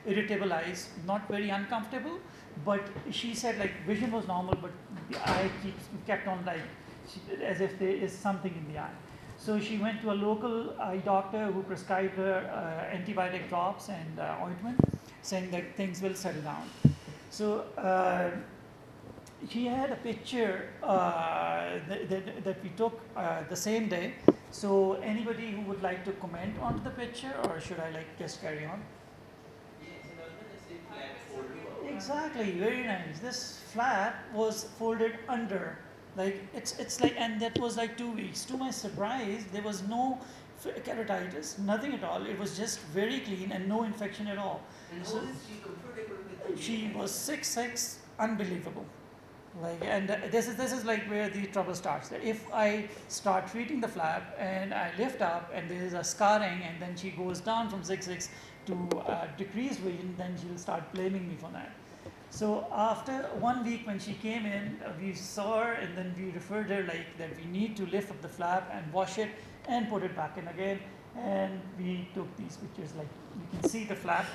irritable eyes, not very uncomfortable, but she said like vision was normal, but the eye kept on like as if there is something in the eye. So she went to a local eye doctor who prescribed her antibiotic drops and ointment, saying that things will settle down. So she had a picture that we took the same day. So anybody who would like to comment on the picture, or should I like just carry on? Exactly, very nice. This flap was folded under. Like it's like, and that was like 2 weeks. To my surprise, there was no keratitis, nothing at all. It was just very clean and no infection at all. And So how is she comfortable with the she was 6'6", unbelievable. Like, and this is like where the trouble starts. That if I start treating the flap and I lift up and there is a scarring, and then she goes down from 6'6" to decreased vision, then she'll start blaming me for that. So after 1 week when she came in, we saw her and then we referred her like that we need to lift up the flap and wash it and put it back in again. And we took these pictures. Like you can see the flap,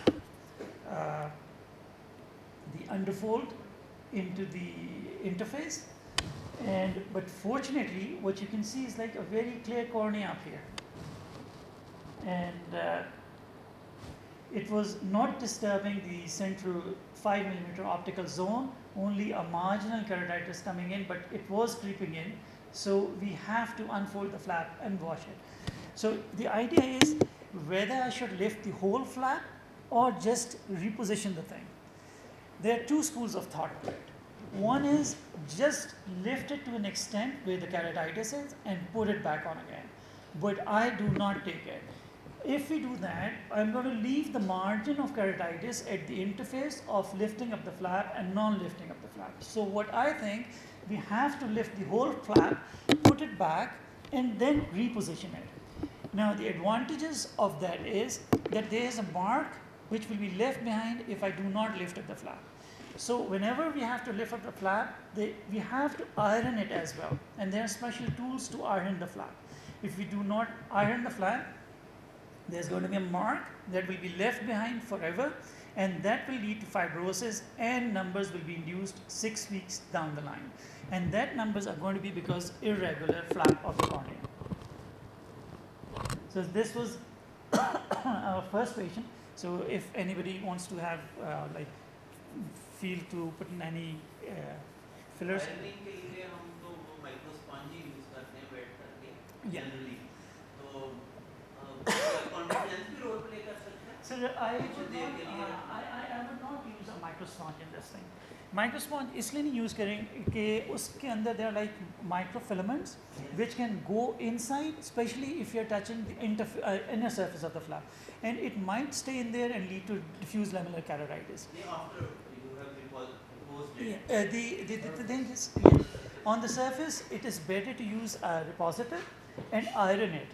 the underfold into the interface, but fortunately what you can see is like a very clear cornea up here, and it was not disturbing the central 5mm optical zone, only a marginal keratitis coming in, but it was creeping in, so we have to unfold the flap and wash it. So the idea is whether I should lift the whole flap or just reposition the thing. There are two schools of thought to it. One is just lift it to an extent where the keratitis is and put it back on again. But I do not take it. If we do that, I'm going to leave the margin of keratitis at the interface of lifting up the flap and non-lifting up the flap. So what I think, we have to lift the whole flap, put it back, and then reposition it. Now the advantages of that is that there is a mark which will be left behind if I do not lift up the flap. So whenever we have to lift up the flap, we have to iron it as well. And there are special tools to iron the flap. If we do not iron the flap, there's going to be a mark that will be left behind forever, and that will lead to fibrosis, and numbers will be induced 6 weeks down the line. And that numbers are going to be because irregular flap of the cornea. So this was our first patient. So if anybody wants to have feel to put in any fillers. Ironing के लिए हम तो वो माइक्रोस्पॉन्जी use करते हैं wait करके generally तो confidence भी रोल प्ले कर सकते हैं. Sir, I would not use a microsponge in this thing. Microsponge इसलिए नहीं use करें कि उसके अंदर there are like microfilaments which can go inside, especially if you are touching the inner surface of the flap, and it might stay in there and lead to diffuse lamellar keratitis. After you have proposed it. The thing is, On the surface, it is better to use a repositor and iron it.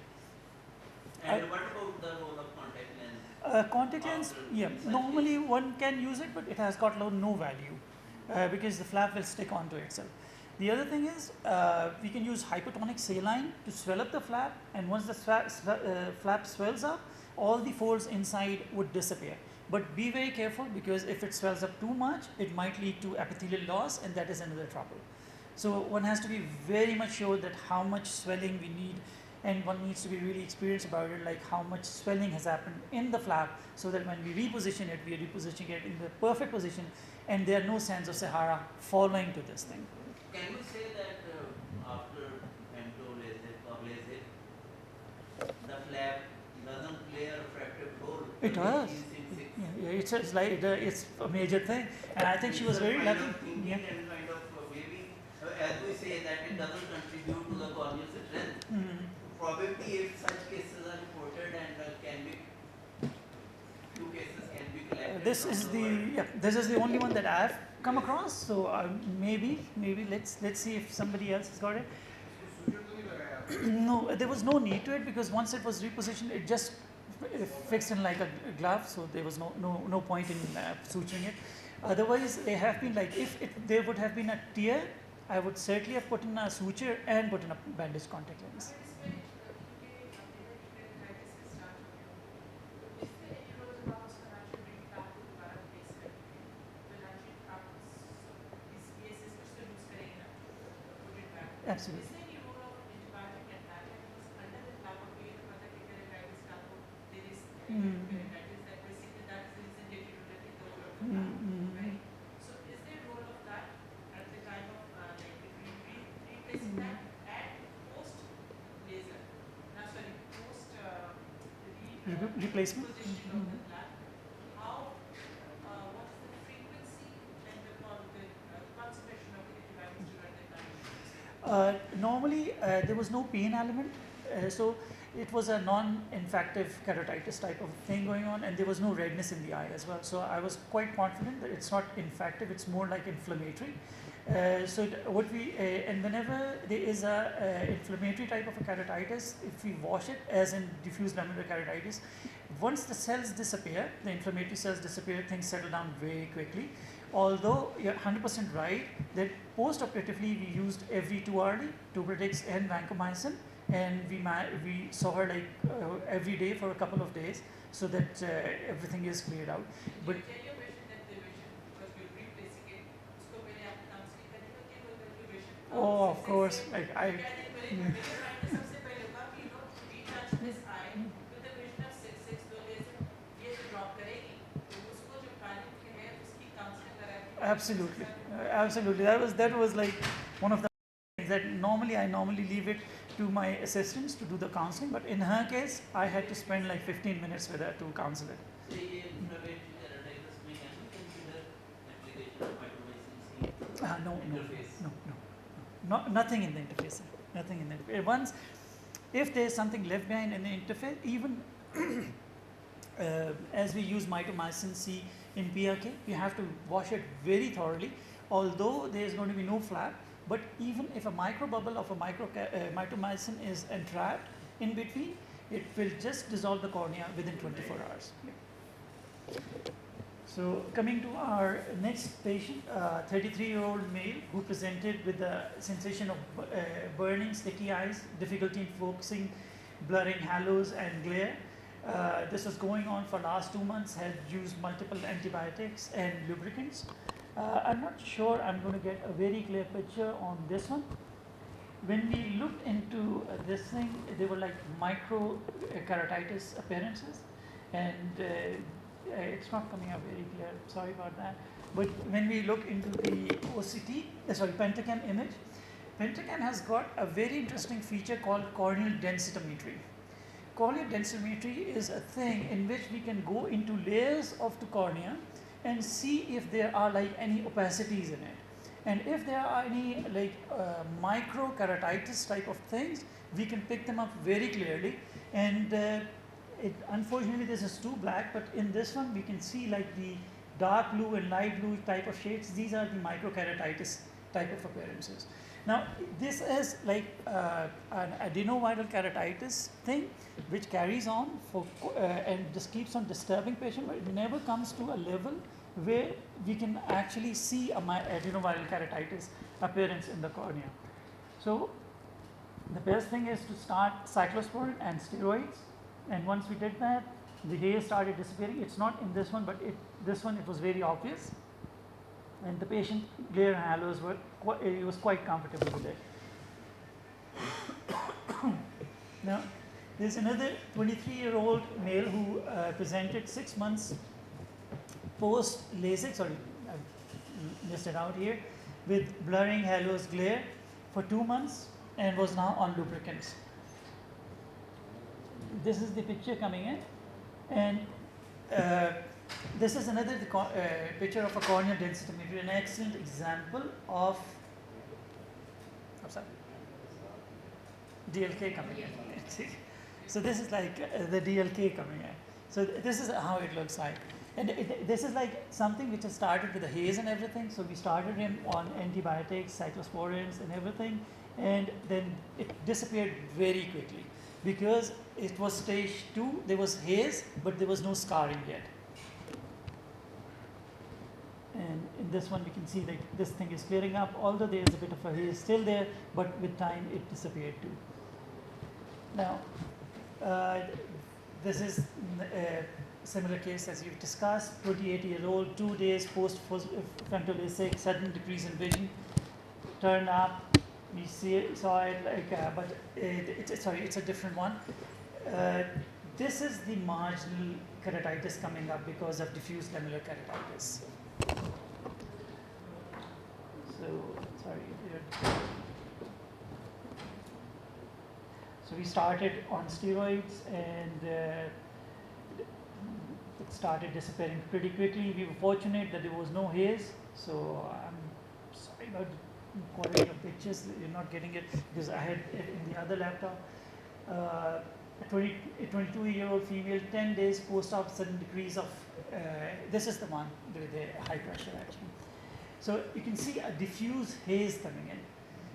And what about the role of contact lens? Contact lens, After yeah, such normally one can use it, but it has got no value because the flap will stick onto itself. The other thing is we can use hypertonic saline to swell up the flap, and once the flap swells up, all the folds inside would disappear. But be very careful, because if it swells up too much, it might lead to epithelial loss, and that is another trouble. So one has to be very much sure that how much swelling we need, and one needs to be really experienced about it, like how much swelling has happened in the flap, so that when we reposition it, we are repositioning it in the perfect position, and there are no sands of Sahara following to this thing. Can we say that after femto LASIK or LASIK, the flap doesn't play a refractive role? It does. In Yeah, it's just like it's a major thing, and I think she was very lucky. Yeah. And kind of maybe, as we say, that it doesn't contribute to the corneal strength. Mhm. Probably if such cases are reported and few cases can be collected. This from is the world. this is the only one that I've come across. So maybe let's see if somebody else has got it. Suture तो नहीं लगाया आपने? No, there was no need to it, because once it was repositioned, it just fixed in like a glove. So there was no point in suturing it. Otherwise, they have been like, if there would have been a tear, I would certainly have put in a suture and put in a bandage contact lens. Absolutely. So is there a role of that at the time of replacing that and post laser? Now sorry, post Replacement. positioning of the flap. How what is the frequency and the concentration of the antibiotics during that time? Normally, there was no pain element, so it was a non-infective keratitis type of thing going on, and there was no redness in the eye as well. So I was quite confident that it's not infective; it's more like inflammatory. And whenever there is a inflammatory type of a keratitis, if we wash it, as in diffuse lamellar keratitis, once the cells disappear, the inflammatory cells disappear, things settle down very quickly. Although you're 100% right that post-operatively we used every 2-hourly, Tuberdex and vancomycin, and we saw her like every day for a couple of days, so that everything is cleared out. But Tell your patient that the patient, because we're replacing it, उसको पहले आप counseling करेंगे कि वो करके patient oh, of course, like I. क्या दिन पहले सबसे पहले होगा कि we touch this eye with the vision of 6 तो लेजर ये जो drop करेगी तो उसको जो planning है उसकी counseling कराएंगे. Absolutely, absolutely. That was like one of the things that I normally leave it to my assistants to do the counseling, but in her case, I had to spend like 15 minutes with her to counsel it. So, ये inflammatory keratitis में can we consider application of mitomycin C interface? No, nothing in the interface. Sir. Nothing in the interface. Once, if there is something left behind in the interface, even as we use mitomycin C in PRK, you have to wash it very thoroughly. Although there is going to be no flap, but even if a microbubble of a mitomycin is entrapped in between, it will just dissolve the cornea within 24 hours. Yeah. So coming to our next patient, 33-year-old male who presented with the sensation of burning, sticky eyes, difficulty in focusing, blurring halos and glare. This was going on for last 2 months, had used multiple antibiotics and lubricants. I'm not sure I'm going to get a very clear picture on this one. When we looked into this thing, they were like micro keratitis appearances, and it's not coming out very clear, sorry about that. But when we look into the Pentacam image, Pentacam has got a very interesting feature called corneal densitometry. Corneal densitometry is a thing in which we can go into layers of the cornea and see if there are like any opacities in it. And if there are any like micro keratitis type of things, we can pick them up very clearly. And unfortunately this is too black, but in this one we can see like the dark blue and light blue type of shades. These are the microkeratitis type of appearances. Now, this is like an adenoviral keratitis thing, which carries on for and just keeps on disturbing patient, but it never comes to a level where we can actually see a adenoviral keratitis appearance in the cornea. So, the best thing is to start cyclosporin and steroids, and once we did that, the haze started disappearing. It's not in this one, but this one it was very obvious, and the patient glare and halos were he was quite comfortable with it. Now, there's another 23-year-old male who presented 6 months post LASIK, sorry, I've listed out here, with blurring halos glare for 2 months and was now on lubricants. This is the picture coming in, and this is another picture of a corneal densitometer, an excellent example of DLK coming in. So this is like the DLK coming in. So this is how it looks like. And this is like something which has started with the haze and everything. So we started him on antibiotics, cyclosporins and everything, and then it disappeared very quickly because it was stage 2, there was haze, but there was no scarring yet. And in this one we can see that this thing is clearing up, although there is a bit of a haze still there, but with time it disappeared too. Now, this is a similar case as you've discussed, 28-year-old, 2 days post frontal LASIK, sudden decrease in vision, turned up, we saw it like, but it's a different one. This is the marginal keratitis coming up because of diffuse lamellar keratitis. So, sorry. So we started on steroids and it started disappearing pretty quickly. We were fortunate that there was no haze, so I'm sorry about the quality of pictures. You're not getting it because I had it in the other laptop. A 22-year-old female, 10 days post-op, sudden decrease of, this is the one with the high pressure actually. So you can see a diffuse haze coming in.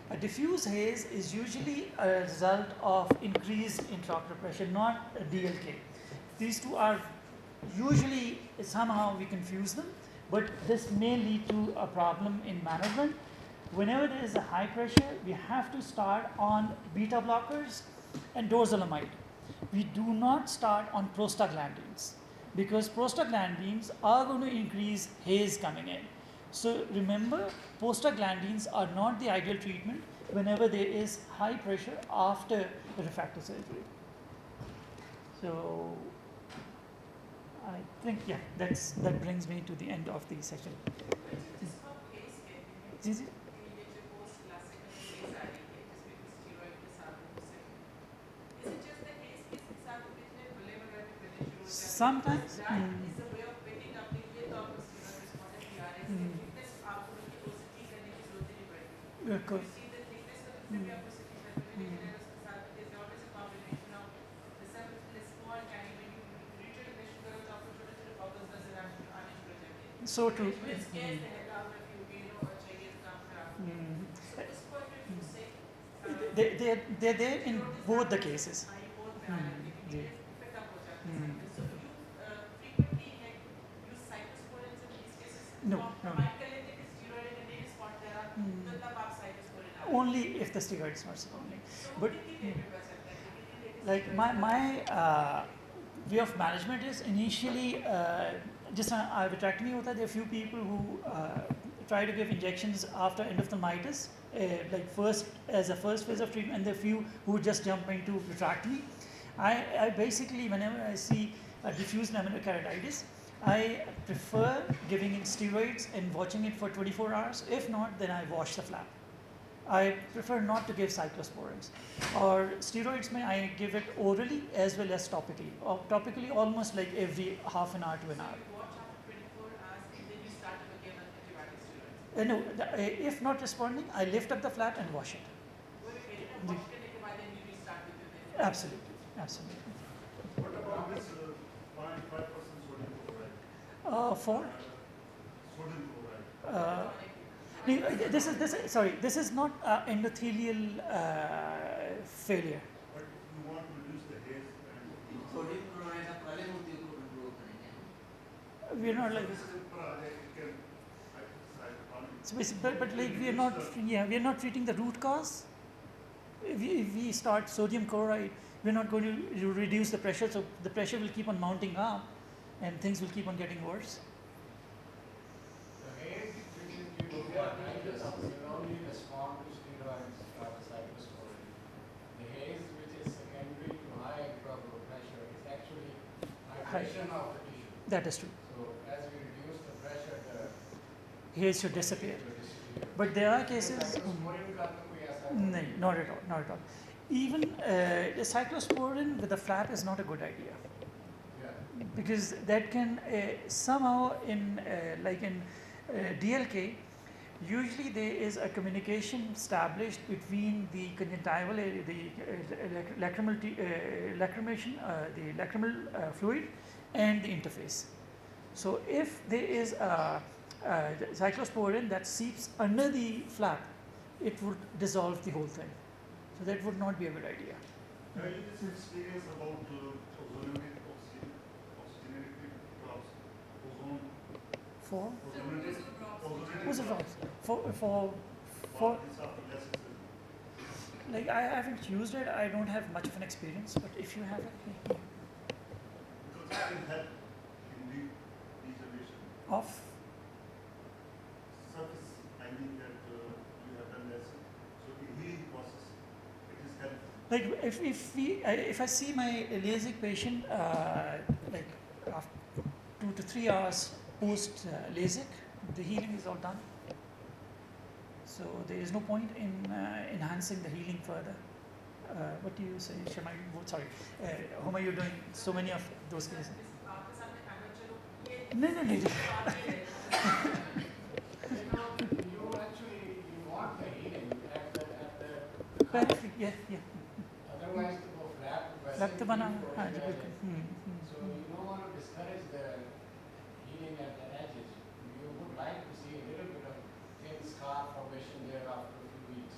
A diffuse haze is usually a result of increased intraocular pressure, not a DLK. These two are usually, somehow we confuse them, but this may lead to a problem in management. Whenever there is a high pressure, we have to start on beta blockers and dorzolamide. We do not start on prostaglandins because prostaglandins are going to increase haze coming in. So remember, prostaglandins are not the ideal treatment whenever there is high pressure after refractive surgery. So I think, yeah, that brings me to the end of the session. Just for case care, Is it? Sometimes. That is a way of picking up the rate of respondent PRS. Thickness आपको उनकी OCT करने की जरूरत नहीं पड़ेगी. Of course. You see the thickness of the भी आपको OCT करने के लिए उसके साथ there's always a combination of the small tiny when you retraction करो तो आपको छोटे छोटे bubbles नजर आने शुरू हो जाएंगे. So true. Which will scare the heck out of you, चाहिए तो काम खराब. So this point if you say They're there in both the cases. both में आ जाती है. जी. Pick up हो जाता है. So you frequently use cyclosporins in these cases. No, no. Myoclonic is steroid and any spot there are तो तब आप cyclosporin डालें. Only if the steroids are only. So But कितनी देर में कर सकते हैं? कितनी देर के like my way of management is initially just a vitrectomy hota, there are few people who try to give injections after endophthalmitis, like as a first phase of treatment, and there are few who just jump into vitrectomy. I basically, whenever I see a diffuse lamellar keratitis, I prefer giving it steroids and watching it for 24 hours. If not, then I wash the flap. I prefer not to give cyclosporins. Or steroids, I give it orally as well as topically. Or topically almost like every half an hour to an hour. watch after 24 hours and then you start again on antibiotic steroids. No, if not responding, I lift up the flap and wash it. Wash करने के बाद then you restart with your therapy. Absolutely, absolutely. What about this 0.5% sodium chloride? For Sodium chloride. This is not endothelial failure. But you want to reduce the haze and sodium chloride आप काले मोतियों को control करेंगे. We're not like, but like we're not treating the root cause. If we start sodium chloride, we're not going to reduce the pressure, so the pressure will keep on mounting up, and things will keep on getting worse. The haze which is due to the arthritis will only respond to steroids or cyclosporine. The haze which is secondary to high absorbable pressure is actually hydration of the tissue. That is true. So as we reduce the pressure, the Haze should disappear. will disappear. But there are cases. Cyclosporine का तो कोई ऐसा No, not at all, not at all. Even the cyclosporin with a flap is not a good idea, Yeah. because that can somehow like in DLK, usually there is a communication established between the conjunctival area, the lacrimal, lacrimation, the lacrimal fluid, and the interface. So if there is a cyclosporin that seeps under the flap, it would dissolve the whole thing. So that would not be a good idea. Have you this experience about ozonamic oxygenated drops? Ozone, For ozonated, who's it drops. for For this after less like I haven't used it. I don't have much of an experience. But if you have it, because it can help in regeneration. off. Surface, I mean that you have done less. So the healing process, it is helpful. Like if I see my LASIK patient like after 2 to 3 hours post LASIK, the healing is all done. So there is no point in enhancing the healing further. What do you say, Shema? Sorry, Homa, you're doing so many of those cases. आपके सामने खाना चलो ये No. You actually want the healing at the Perfect. Yeah. otherwise to go flat. Left bana. So you don't want to discourage the healing at the edges. You would like to see a little bit of thin scar formation there after a few weeks.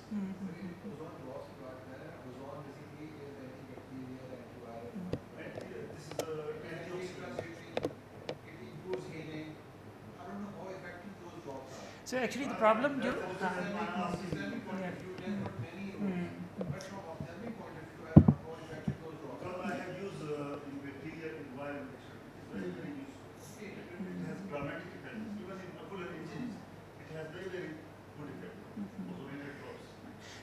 Ozone loss की बात कर रहे हैं. Ozone basically is antibacterial, antiviral. Right? This is a antioxidant. It improves healing. I don't know how effective those drops are. So actually the problem. From systemic point Yeah. of view, there are not many Mm. but from ophthalmic point of view, I don't know how effective those drops are. I have used in bacterial environment. It's very, very useful. It has dramatic effect. Even in ocular injuries, it has very, very good effect. Ozonated drops.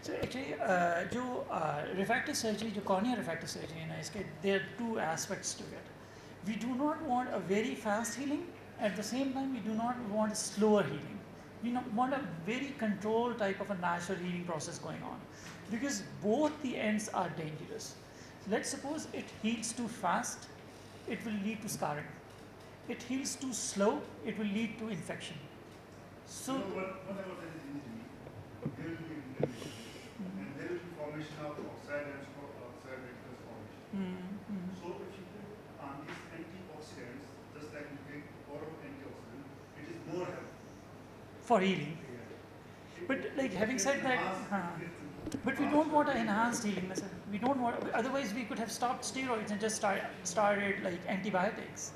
So actually, जो refractive surgery, जो cornea refractive surgery है ना, इसके there are two aspects to it. We do not want a very fast healing. At the same time, we do not want a slower healing. We want a very controlled type of a natural healing process going on, because both the ends are dangerous. Let's suppose it heals too fast, it will lead to scarring. It heals too slow, it will lead to infection. So. Whenever there is injury, there will be inflammation, and there will be formation of oxide and oxide radicals formation. So if you put on these antioxidants, just like you take oral antioxidant, it is more helpful. For healing. But like having said that, but we don't want an enhanced healing. We don't want. Otherwise, we could have stopped steroids and just started like antibiotics.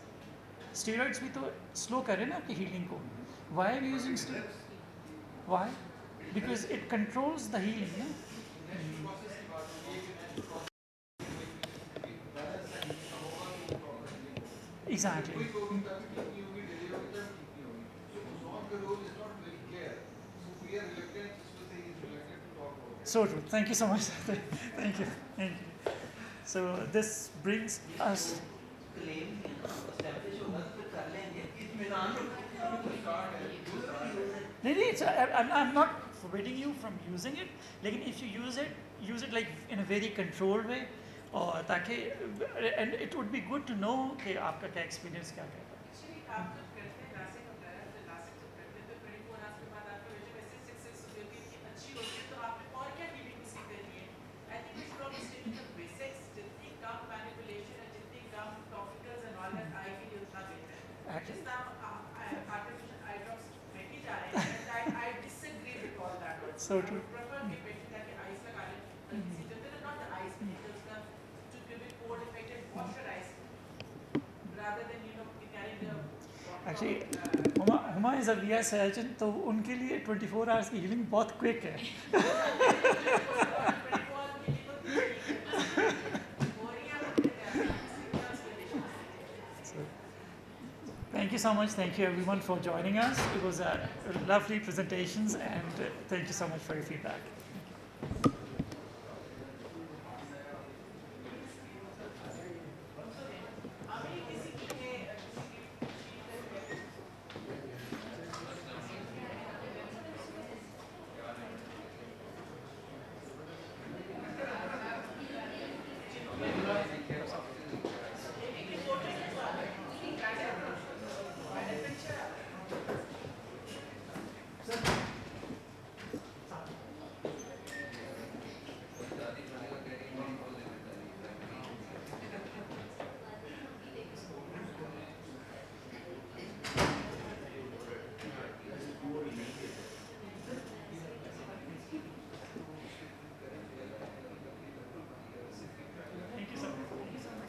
Steroids भी तो slow कर रहे हैं ना आपकी healing को. Why are we using steroids? Why? Because it controls the healing. Yeah? Exactly. So true. Thank you so much. Thank you. So this brings us. I'm not forbidding you from using it. Like if you use it like in a very controlled way, or ताकि and it would be good to know कि आपका क्या experience क्या कहता है. Actually, आप जब करते हैं लासिक होता है, तो लासिक जब करते हैं तो 24 hours के बाद आपका विजन वैसे 6 होती है कि अच्छी होती है, तो आपने और क्या healing उसकी करनी है. I think it's from stating the basics, जितनी कम manipulation है, जितनी कम topicals and all that, I feel उतना better है. जितना artificial eye drops महंगी जा रही है, and I disagree So I true. would prefer कि patient जाके ice लगा ले, किसी जगह not the ice, needles का to give it cold effect and wash your eyes rather than carrying the bottle Actually, of, Huma is a VI surgeon, तो उनके लिए 24 hours की healing बहुत quick है. So, thank you so much. Thank you everyone for joining us. It was a lovely presentations, and thank you so much for your feedback.